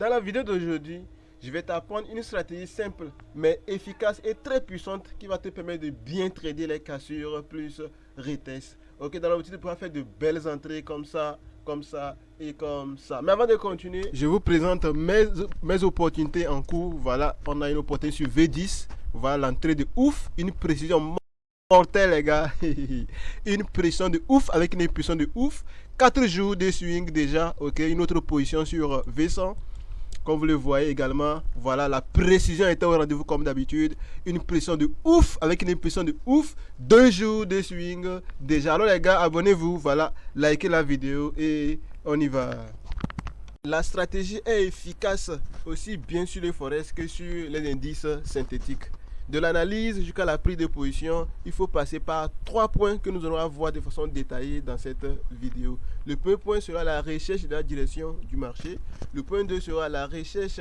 Dans la vidéo d'aujourd'hui, je vais t'apprendre une stratégie simple mais efficace et très puissante qui va te permettre de bien trader les cassures plus retest. Ok, dans l'objectif de pouvoir faire de belles entrées comme ça et comme ça. Mais avant de continuer, je vous présente mes opportunités en cours. Voilà, on a une opportunité sur V10. Voilà l'entrée de ouf, une précision mortelle les gars. Une pression de ouf avec une impulsion de ouf. 4 jours de swing déjà. Ok, une autre position sur V100. Comme vous le voyez également, voilà, la précision était au rendez-vous comme d'habitude. Une pression de ouf, avec une impression de ouf. 2 jours de swing déjà. Alors les gars, abonnez-vous, voilà, likez la vidéo et on y va. La stratégie est efficace aussi bien sur les forex que sur les indices synthétiques. De l'analyse jusqu'à la prise de position, il faut passer par 3 points que nous allons voir de façon détaillée dans cette vidéo. Le premier point sera la recherche de la direction du marché. Le point 2 sera la recherche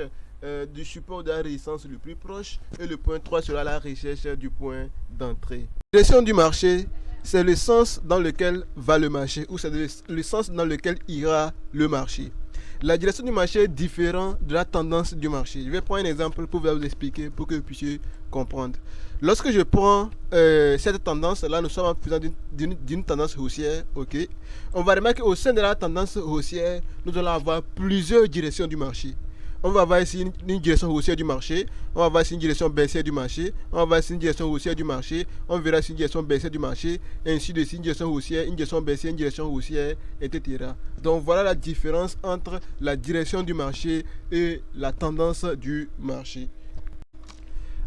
du support de la résistance le plus proche. Et le point 3 sera la recherche du point d'entrée. La direction du marché, c'est le sens dans lequel va le marché ou c'est le sens dans lequel ira le marché. La direction du marché est différente de la tendance du marché. Je vais prendre un exemple pour vous expliquer, pour que vous puissiez comprendre. Lorsque je prends cette tendance, là nous sommes en présence d'une tendance haussière, ok. On va remarquer qu'au sein de la tendance haussière, nous allons avoir plusieurs directions du marché. On va avoir ici une direction haussière du marché, on va avoir ici une direction baissière du marché, on va avoir ici une direction haussière du marché, on verra ici une direction baissière du marché, ainsi de suite, une direction haussière, une direction baissière, une direction haussière, etc. Donc voilà la différence entre la direction du marché et la tendance du marché.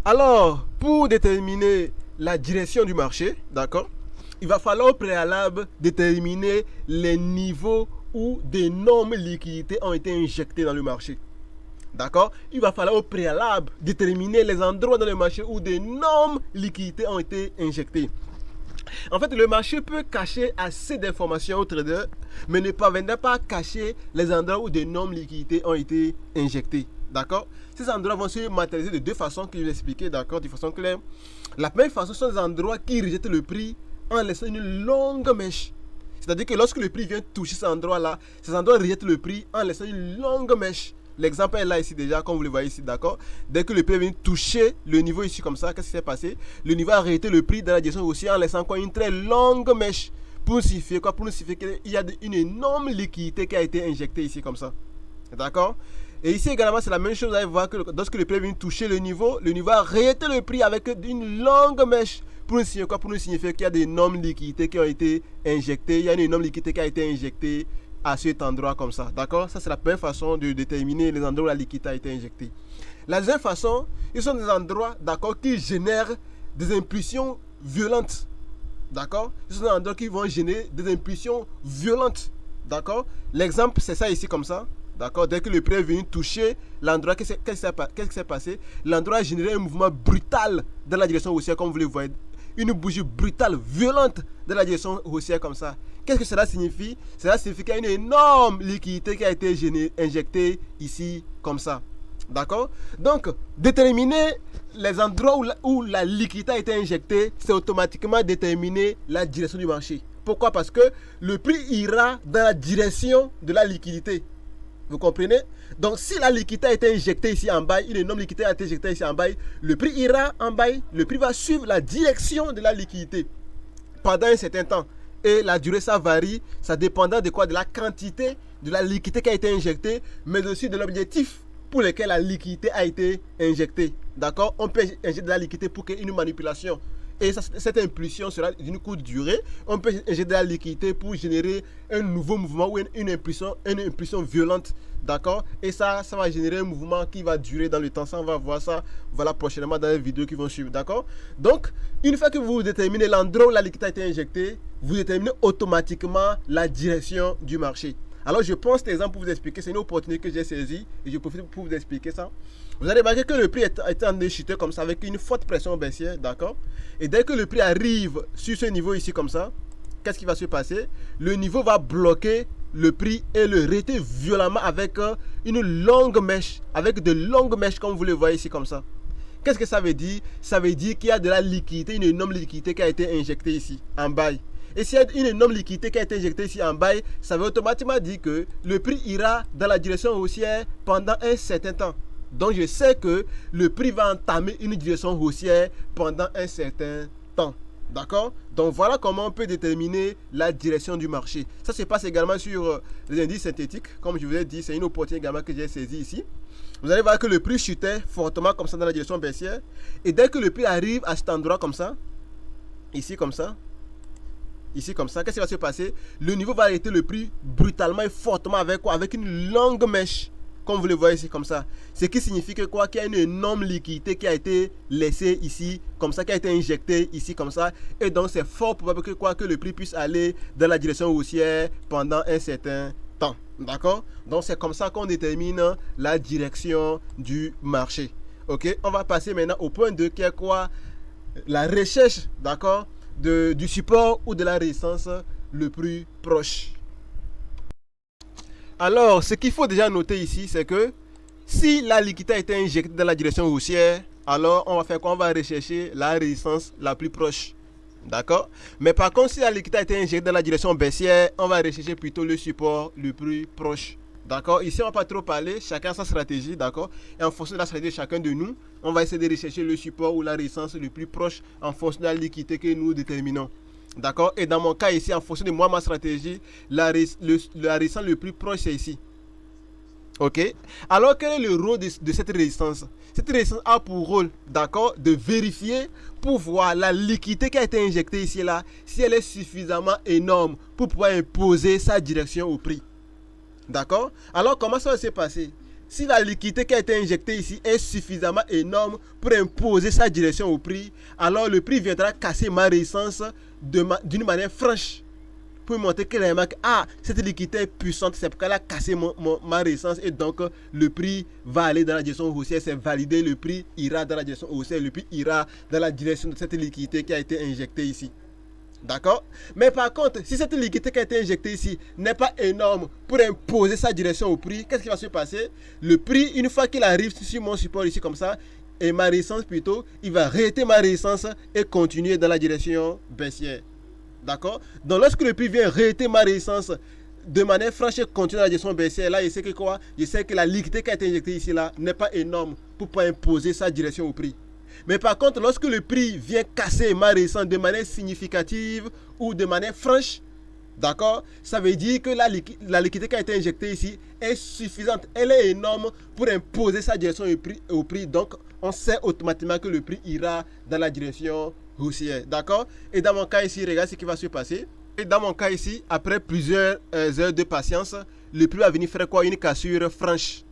Alors, pour déterminer la direction du marché, d'accord, il va falloir au préalable déterminer les niveaux où d'énormes liquidités ont été injectées dans le marché. D'accord? Il va falloir au préalable déterminer les endroits dans le marché où d'énormes liquidités ont été injectées. En fait, le marché peut cacher assez d'informations aux traders, mais ne parviendra pas à cacher les endroits où d'énormes liquidités ont été injectées. D'accord? Ces endroits vont se matérialiser de deux façons que je vais expliquer, d'accord, de façon claire. La première façon sont des endroits qui rejettent le prix en laissant une longue mèche. C'est-à-dire que lorsque le prix vient toucher ces endroits-là, ces endroits rejettent le prix en laissant une longue mèche. L'exemple est là ici déjà, comme vous le voyez ici, d'accord. Dès que le prix vient toucher le niveau ici comme ça, qu'est-ce qui s'est passé? Le niveau a arrêté le prix dans la direction haussière en laissant encore une très longue mèche. Pour nous signifier quoi? Pour nous signifier qu'il y a une énorme liquidité qui a été injectée ici comme ça. D'accord? Et ici également, c'est la même chose. Vous allez voir que lorsque le prix vient toucher le niveau a arrêté le prix avec une longue mèche. Pour nous signifier quoi? Pour nous signifier qu'il y a d'énormes liquidités qui ont été injectées. Il y a une énorme liquidité qui a été injectée à cet endroit comme ça, d'accord. Ça c'est la première façon de déterminer les endroits où la liquidité a été injectée. La deuxième façon, ils sont des endroits, d'accord, qui génèrent des impulsions violentes, d'accord. Ils sont des endroits qui vont générer des impulsions violentes, d'accord. L'exemple c'est ça ici comme ça, d'accord. Dès que le prix est venu toucher l'endroit, qu'est-ce qui s'est passé? L'endroit a généré un mouvement brutal dans la direction haussière, comme vous le voyez. Une bougie brutale, violente dans la direction haussière comme ça. Qu'est-ce que cela signifie? Cela signifie qu'il y a une énorme liquidité qui a été injectée ici comme ça. D'accord? Donc, déterminer les endroits où la liquidité a été injectée, c'est automatiquement déterminer la direction du marché. Pourquoi? Parce que le prix ira dans la direction de la liquidité. Vous comprenez? Donc si la liquidité a été injectée ici en bas, une énorme liquidité a été injectée ici en bas, le prix ira en bas, le prix va suivre la direction de la liquidité pendant un certain temps. Et la durée ça varie, ça dépendra de quoi? De la quantité de la liquidité qui a été injectée, mais aussi de l'objectif pour lequel la liquidité a été injectée. D'accord? On peut injecter de la liquidité pour qu'il y ait une manipulation. Et cette impulsion sera d'une courte durée. On peut injecter de la liquidité pour générer un nouveau mouvement ou une impulsion violente. D'accord? Et ça va générer un mouvement qui va durer dans le temps. Ça, on va voir ça voilà, prochainement dans les vidéos qui vont suivre. D'accord? Donc, une fois que vous déterminez l'endroit où la liquidité a été injectée, vous déterminez automatiquement la direction du marché. Alors, je prends cet exemple pour vous expliquer. C'est une opportunité que j'ai saisie et je profite pour vous expliquer ça. Vous allez remarquer que le prix est en train de chuter comme ça avec une forte pression baissière, d'accord? Et dès que le prix arrive sur ce niveau ici comme ça, qu'est-ce qui va se passer? Le niveau va bloquer le prix et le arrêter violemment avec une longue mèche, avec de longues mèches comme vous le voyez ici comme ça. Qu'est-ce que ça veut dire? Ça veut dire qu'il y a de la liquidité, une énorme liquidité qui a été injectée ici, en bas. Et s'il y a une énorme liquidité qui a été injectée ici en bas, ça veut automatiquement dire que le prix ira dans la direction haussière pendant un certain temps. Donc je sais que le prix va entamer une direction haussière pendant un certain temps. D'accord? Donc voilà comment on peut déterminer la direction du marché. Ça se passe également sur les indices synthétiques. Comme je vous ai dit, c'est une opportunité également que j'ai saisie ici. Vous allez voir que le prix chutait fortement comme ça dans la direction baissière. Et dès que le prix arrive à cet endroit comme ça, ici comme ça, ici comme ça, qu'est-ce qui va se passer? Le niveau va arrêter le prix brutalement et fortement avec quoi? Avec une longue mèche. Comme vous le voyez ici comme ça. Ce qui signifie que quoi? Qu'il y a une énorme liquidité qui a été laissée ici, comme ça, qui a été injectée ici comme ça. Et donc c'est fort probable que quoi? Que le prix puisse aller dans la direction haussière pendant un certain temps. D'accord? Donc c'est comme ça qu'on détermine la direction du marché. Ok? On va passer maintenant au point 2 qui est quoi? La recherche, d'accord? Du support ou de la résistance le plus proche. Alors, ce qu'il faut déjà noter ici, c'est que si la liquidité a été injectée dans la direction haussière, alors on va faire quoi? On va rechercher la résistance la plus proche. D'accord? Mais par contre, si la liquidité a été injectée dans la direction baissière, on va rechercher plutôt le support le plus proche. D'accord? Ici, on ne va pas trop parler, chacun a sa stratégie, d'accord? Et en fonction de la stratégie de chacun de nous, on va essayer de rechercher le support ou la résistance le plus proche en fonction de la liquidité que nous déterminons. D'accord? Et dans mon cas ici, en fonction de moi, ma stratégie, la résistance le plus proche, c'est ici. Ok? Alors, quel est le rôle de cette résistance? Cette résistance a pour rôle, d'accord, de vérifier pour voir la liquidité qui a été injectée ici là, si elle est suffisamment énorme pour pouvoir imposer sa direction au prix. D'accord? Alors, comment ça va se passer? Si la liquidité qui a été injectée ici est suffisamment énorme pour imposer sa direction au prix, alors le prix viendra casser ma résistance d'une manière franche pour montrer que cette liquidité est puissante, c'est pourquoi elle a cassé ma résistance et donc le prix va aller dans la direction haussière, c'est validé, le prix ira dans la direction haussière, le prix ira dans la direction de cette liquidité qui a été injectée ici. D'accord? Mais par contre, si cette liquidité qui a été injectée ici n'est pas énorme pour imposer sa direction au prix, qu'est-ce qui va se passer? Le prix, une fois qu'il arrive sur mon support ici comme ça, et ma résistance plutôt, il va arrêter ma résistance et continuer dans la direction baissière. D'accord? Donc lorsque le prix vient arrêter ma résistance de manière franche et continuer dans la direction baissière, là, je sais que quoi? Je sais que la liquidité qui a été injectée ici là n'est pas énorme pour pouvoir imposer sa direction au prix. Mais par contre, lorsque le prix vient casser ma résistance de manière significative ou de manière franche, d'accord, ça veut dire que la liquidité qui a été injectée ici est suffisante. Elle est énorme pour imposer sa direction au prix. Donc, on sait automatiquement que le prix ira dans la direction haussière. D'accord? Et dans mon cas ici, regarde ce qui va se passer. Et dans mon cas ici, après plusieurs heures de patience, le prix va venir faire quoi? Une cassure franche.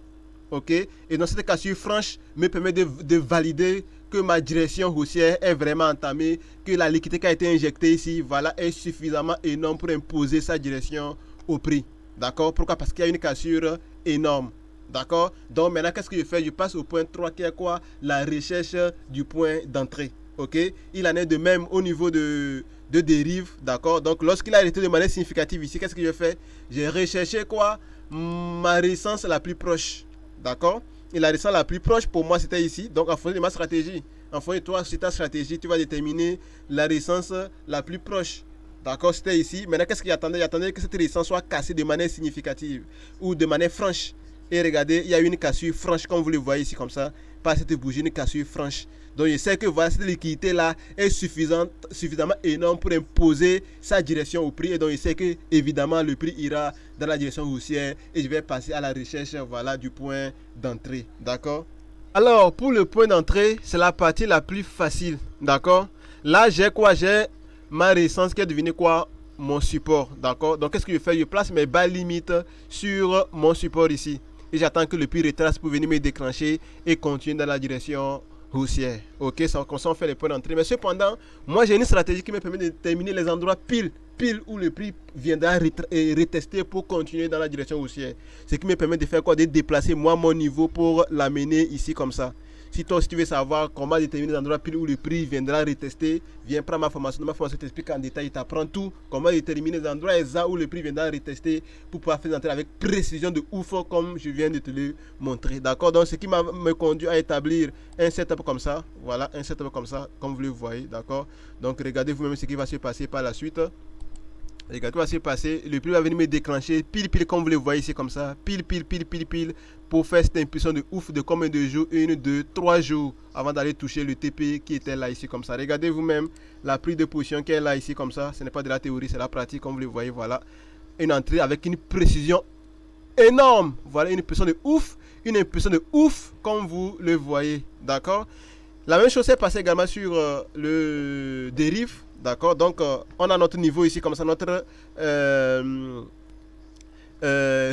Ok? Et dans cette cassure franche me permet de valider que ma direction haussière est vraiment entamée, que la liquidité qui a été injectée ici, voilà, est suffisamment énorme pour imposer sa direction au prix. D'accord? Pourquoi? Parce qu'il y a une cassure énorme. D'accord? Donc maintenant, qu'est-ce que je fais? Je passe au point 3 qui est quoi? La recherche du point d'entrée. Ok? Il en est de même au niveau de dérive. D'accord? Donc lorsqu'il a arrêté de manière significative ici, qu'est-ce que je fais? J'ai recherché quoi? Ma résistance la plus proche. D'accord? Et la résistance la plus proche pour moi c'était ici. Donc en fonction de ma stratégie, en fonction de toi, sur ta stratégie, tu vas déterminer la résistance la plus proche. D'accord? C'était ici. Maintenant, qu'est-ce qu'il attendait? Il attendait que cette résistance soit cassée de manière significative ou de manière franche. Et regardez, il y a une cassure franche, comme vous le voyez ici, comme ça, par cette bougie, une cassure franche. Donc je sais que voilà, cette liquidité-là est suffisamment énorme pour imposer sa direction au prix. Et donc je sais que évidemment le prix ira dans la direction haussière et je vais passer à la recherche, voilà, du point d'entrée. D'accord? Alors pour le point d'entrée, c'est la partie la plus facile. D'accord? Là j'ai quoi? J'ai ma résistance qui est devenue quoi? Mon support. D'accord? Donc qu'est-ce que je fais? Je place mes bas limites sur mon support ici. Et j'attends que le prix retrace pour venir me déclencher et continuer dans la direction haussière. Ok, ça, comme ça on fait les points d'entrée. Mais cependant, moi j'ai une stratégie qui me permet de déterminer les endroits pile où le prix viendra retester pour continuer dans la direction haussière. Ce qui me permet de faire quoi? De déplacer moi mon niveau pour l'amener ici comme ça. Si toi aussi tu veux savoir comment déterminer les endroits pile où le prix viendra retester, viens prendre ma formation. Dans ma formation, je t'explique en détail, tu apprends tout. Comment déterminer les endroits exacts où le prix viendra retester pour pouvoir faire entrer avec précision de ouf comme je viens de te le montrer. D'accord? Donc ce qui m'a conduit à établir un setup comme ça. Voilà, un setup comme ça, comme vous le voyez. D'accord? Donc regardez vous-même ce qui va se passer par la suite. Regardez, tout va se passer. Le prix va venir me déclencher pile, comme vous le voyez ici, comme ça. Pile, pour faire cette impulsion de ouf de combien de jours? 1, 2, 3 jours avant d'aller toucher le TP qui était là, ici, comme ça. Regardez vous-même la prise de position qui est là, ici, comme ça. Ce n'est pas de la théorie, c'est la pratique, comme vous le voyez. Voilà. Une entrée avec une précision énorme. Voilà, une impulsion de ouf. Une impulsion de ouf, comme vous le voyez. D'accord? La même chose s'est passée également sur le dérive. D'accord, donc on a notre niveau ici comme ça, notre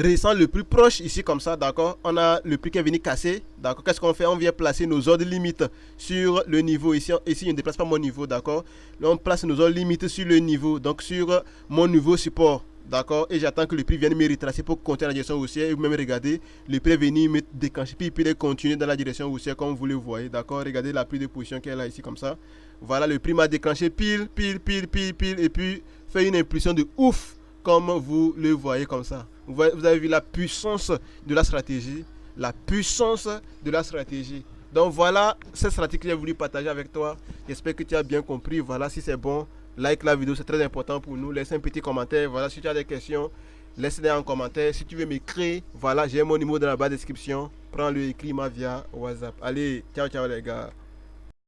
récent le plus proche ici comme ça, d'accord. On a le prix qui est venu casser, d'accord. Qu'est-ce qu'on fait? On vient placer nos ordres limites sur le niveau ici. Ici, je ne déplace pas mon niveau, d'accord. Là, on place nos ordres limites sur le niveau, donc sur mon niveau support. D'accord, et j'attends que le prix vienne me retracer pour continuer la direction haussière. Et vous même regardez, le prix est venu me déclencher, puis il continue dans la direction haussière comme vous le voyez. D'accord, regardez la prise de position qui est là ici comme ça. Voilà, le prix m'a déclenché pile, et puis fait une impulsion de ouf comme vous le voyez comme ça. Vous avez vu la puissance de la stratégie. La puissance de la stratégie. Donc voilà cette stratégie que j'ai voulu partager avec toi. J'espère que tu as bien compris. Voilà, si c'est bon, like la vidéo, c'est très important pour nous. Laisse un petit commentaire. Voilà, si tu as des questions, laisse-les en commentaire. Si tu veux m'écrire, voilà, j'ai mon numéro dans la barre de description. Prends-le, écris-moi via WhatsApp. Allez, ciao les gars.